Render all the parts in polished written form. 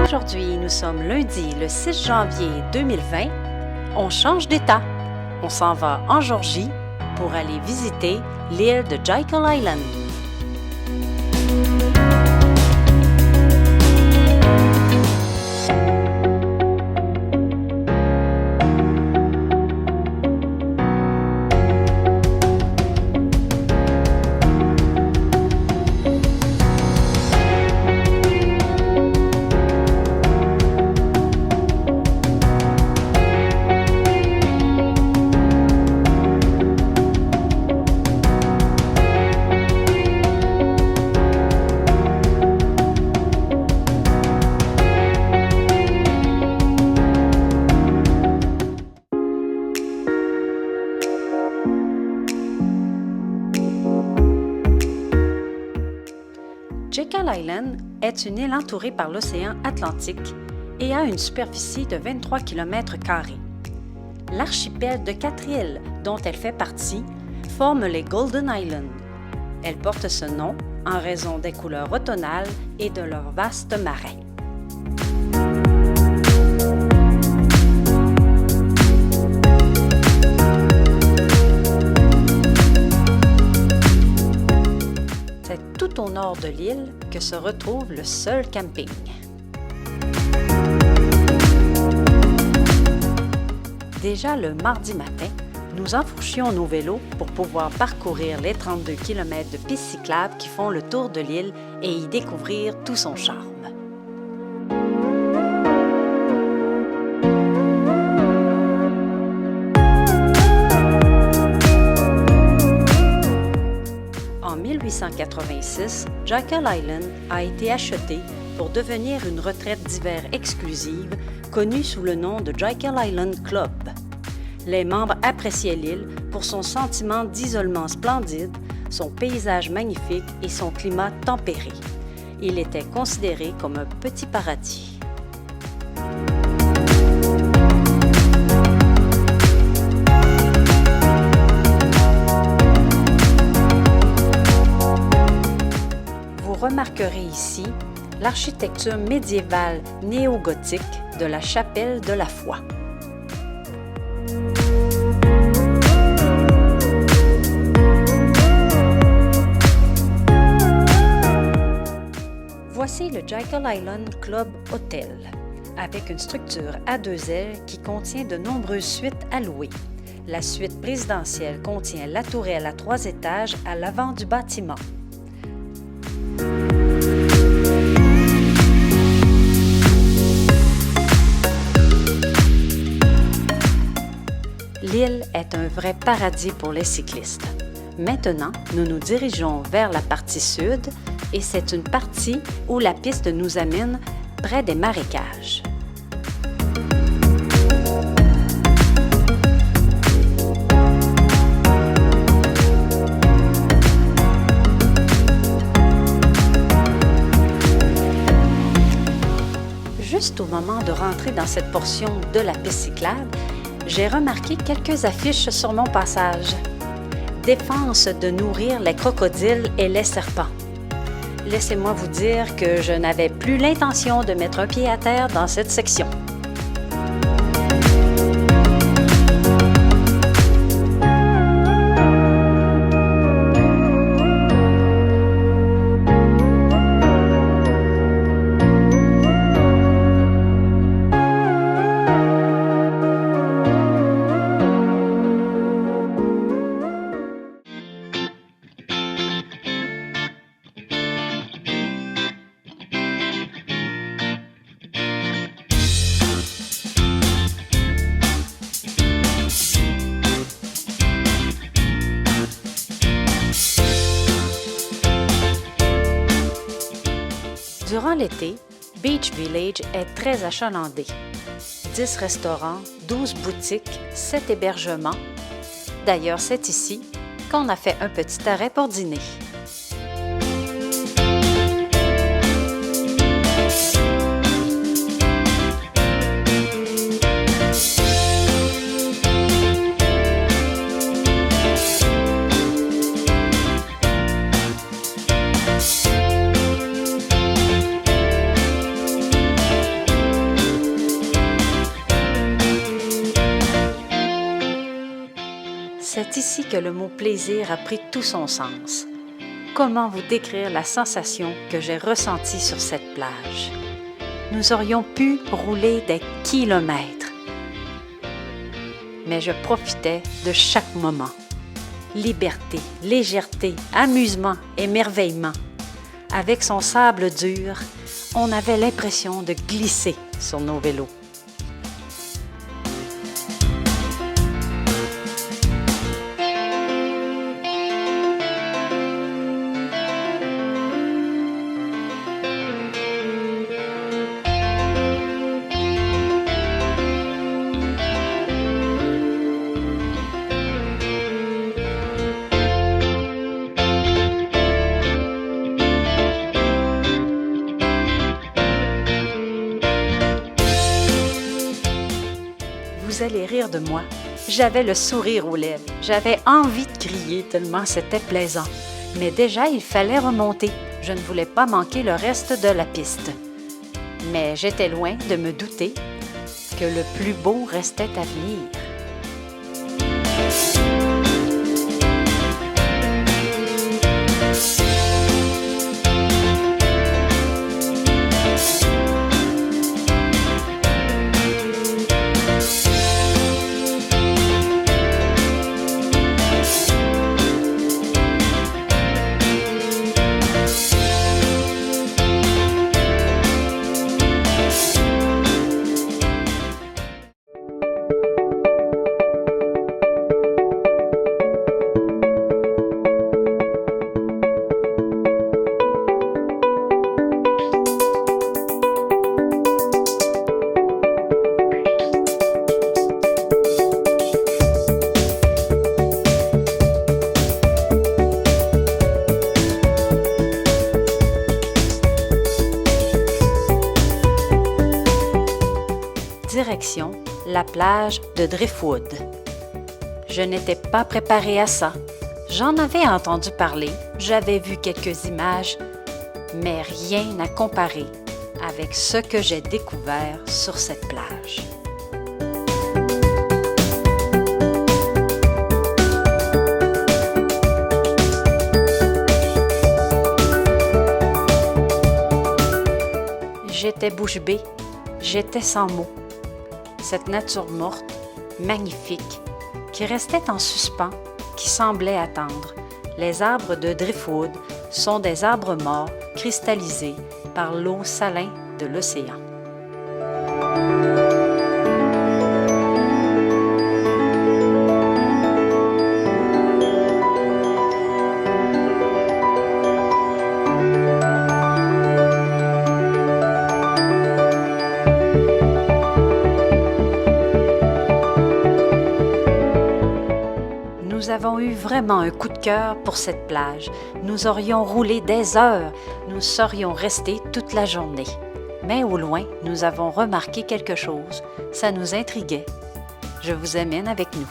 Aujourd'hui, nous sommes lundi, le 6 janvier 2020. On change d'état. On s'en va en Georgie pour aller visiter l'île de Jekyll Island. Jekyll Island est une île entourée par l'océan Atlantique et a une superficie de 23 km². L'archipel de 4 îles dont elle fait partie forme les Golden Islands. Elle porte ce nom en raison des couleurs automnales et de leurs vastes marais. Tout au nord de l'île que se retrouve le seul camping. Déjà le mardi matin, nous enfourchions nos vélos pour pouvoir parcourir les 32 km de pistes cyclables qui font le tour de l'île et y découvrir tout son charme. En 1886, Jekyll Island a été acheté pour devenir une retraite d'hiver exclusive connue sous le nom de Jekyll Island Club. Les membres appréciaient l'île pour son sentiment d'isolement splendide, son paysage magnifique et son climat tempéré. Il était considéré comme un petit paradis. Remarquerez ici l'architecture médiévale néo-gothique de la chapelle de la Foi. Voici le Jekyll Island Club Hotel, avec une structure à 2 ailes qui contient de nombreuses suites à louer. La suite présidentielle contient la tourelle à 3 étages à l'avant du bâtiment. L'île est un vrai paradis pour les cyclistes. Maintenant, nous nous dirigeons vers la partie sud et c'est une partie où la piste nous amène près des marécages. Juste au moment de rentrer dans cette portion de la piste cyclable, j'ai remarqué quelques affiches sur mon passage. Défense de nourrir les crocodiles et les serpents. Laissez-moi vous dire que je n'avais plus l'intention de mettre un pied à terre dans cette section. Durant l'été, Beach Village est très achalandé. 10 restaurants, 12 boutiques, 7 hébergements. D'ailleurs, c'est ici qu'on a fait un petit arrêt pour dîner. C'est ici que le mot plaisir a pris tout son sens. Comment vous décrire la sensation que j'ai ressentie sur cette plage? Nous aurions pu rouler des kilomètres. Mais je profitais de chaque moment. Liberté, légèreté, amusement, émerveillement. Avec son sable dur, on avait l'impression de glisser sur nos vélos. Vous allez rire de moi. J'avais le sourire aux lèvres. J'avais envie de crier tellement c'était plaisant. Mais déjà, il fallait remonter. Je ne voulais pas manquer le reste de la piste. Mais j'étais loin de me douter que le plus beau restait à venir. Direction la plage de Driftwood. Je n'étais pas préparée à ça. J'en avais entendu parler, j'avais vu quelques images, mais rien à comparer avec ce que j'ai découvert sur cette plage. J'étais bouche bée, j'étais sans mots. Cette nature morte, magnifique, qui restait en suspens, qui semblait attendre. Les arbres de Driftwood sont des arbres morts cristallisés par l'eau salin de l'océan. Nous avons eu vraiment un coup de cœur pour cette plage. Nous aurions roulé des heures, nous serions restés toute la journée. Mais au loin, nous avons remarqué quelque chose. Ça nous intriguait. Je vous amène avec nous.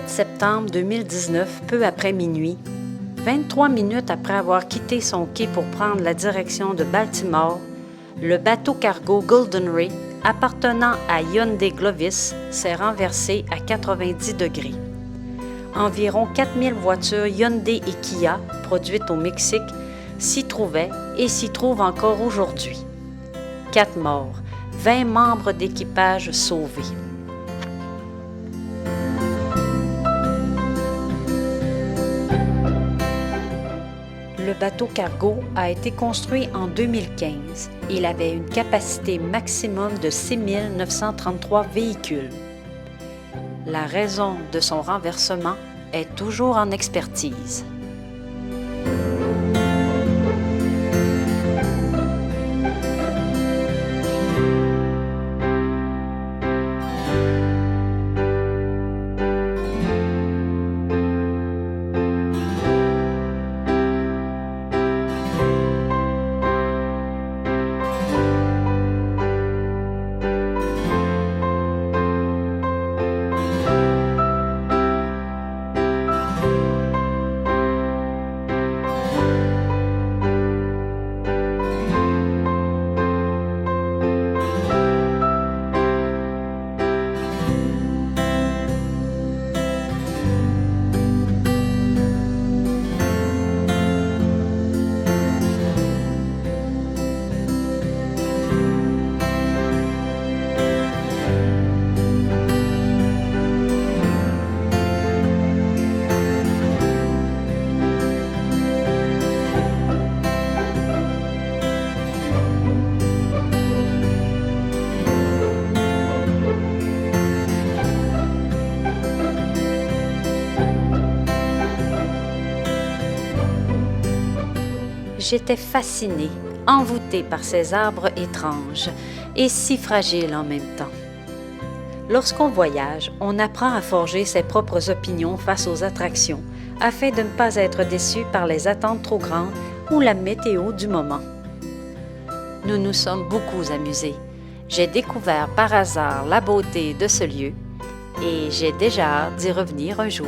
Septembre 2019, peu après minuit, 23 minutes après avoir quitté son quai pour prendre la direction de Baltimore, le bateau cargo Golden Ray, appartenant à Hyundai Glovis, s'est renversé à 90 degrés. Environ 4000 voitures Hyundai et Kia, produites au Mexique, s'y trouvaient et s'y trouvent encore aujourd'hui. 4 morts, 20 membres d'équipage sauvés. Le bateau cargo a été construit en 2015. Il avait une capacité maximum de 6 933 véhicules. La raison de son renversement est toujours en expertise. J'étais fascinée, envoûtée par ces arbres étranges et si fragiles en même temps. Lorsqu'on voyage, on apprend à forger ses propres opinions face aux attractions afin de ne pas être déçu par les attentes trop grandes ou la météo du moment. Nous nous sommes beaucoup amusés. J'ai découvert par hasard la beauté de ce lieu et j'ai déjà hâte d'y revenir un jour.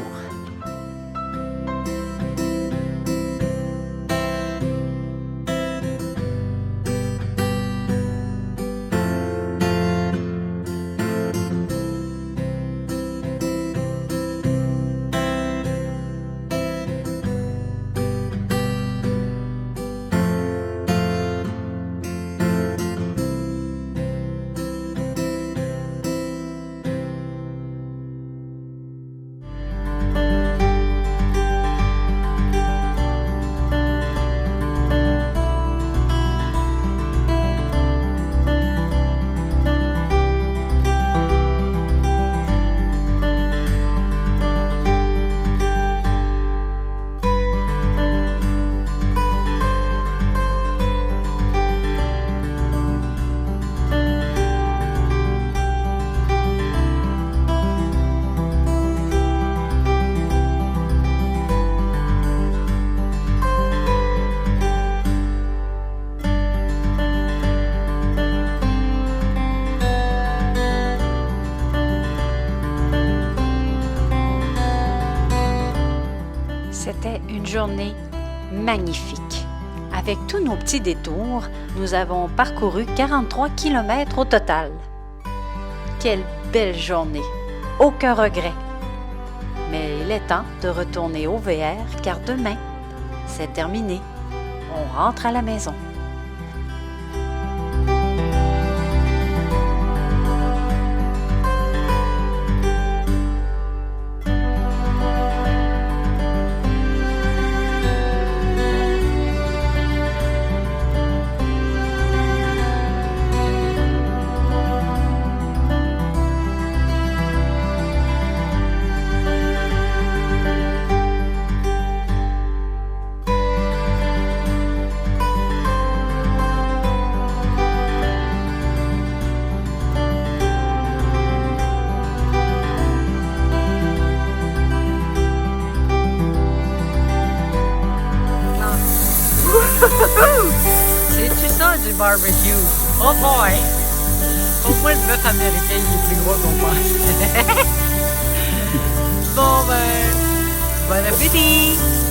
C'était une journée magnifique. Avec tous nos petits détours, nous avons parcouru 43 km au total. Quelle belle journée! Aucun regret. Mais il est temps de retourner au VR car demain, c'est terminé. On rentre à la maison. C'est-tu ça du barbecue? Oh boy! Au moins le bœuf américain il est plus gros qu'on pense. Bon ben, bon appétit!